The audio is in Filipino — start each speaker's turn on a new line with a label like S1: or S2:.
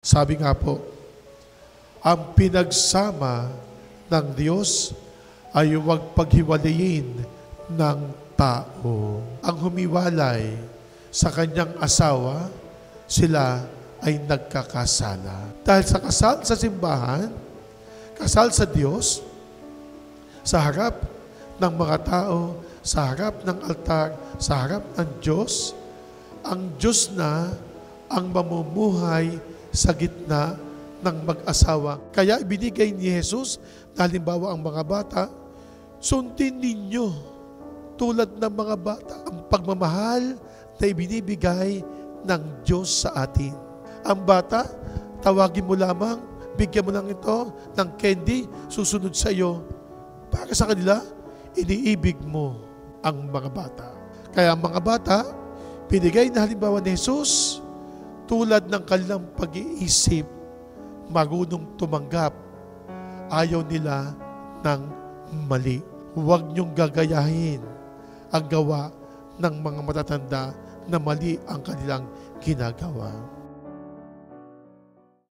S1: Sabi nga po, ang pinagsama ng Diyos ay huwag paghiwalayin ng tao. Ang humiwalay sa kanyang asawa, sila ay nagkakasala. Dahil sa kasal sa simbahan, kasal sa Diyos, sa harap ng mga tao, sa harap ng altar, sa harap ng Diyos, ang Diyos na ang mamumuhay sa gitna ng mag-asawa. Kaya ibinigay ni Jesus, na halimbawa ang mga bata, sundin ninyo tulad ng mga bata ang pagmamahal na ibinibigay ng Diyos sa atin. Ang bata, tawagin mo lamang, bigyan mo lang ito ng candy, susunod sa iyo. Para sa kanila, iniibig mo ang mga bata. Kaya ang mga bata, binigay na halimbawa ni Jesus, tulad ng kanilang pag-iisip, marunong tumanggap, ayaw nila ng mali. Huwag niyong gagayahin ang gawa ng mga matatanda na mali ang kanilang ginagawa.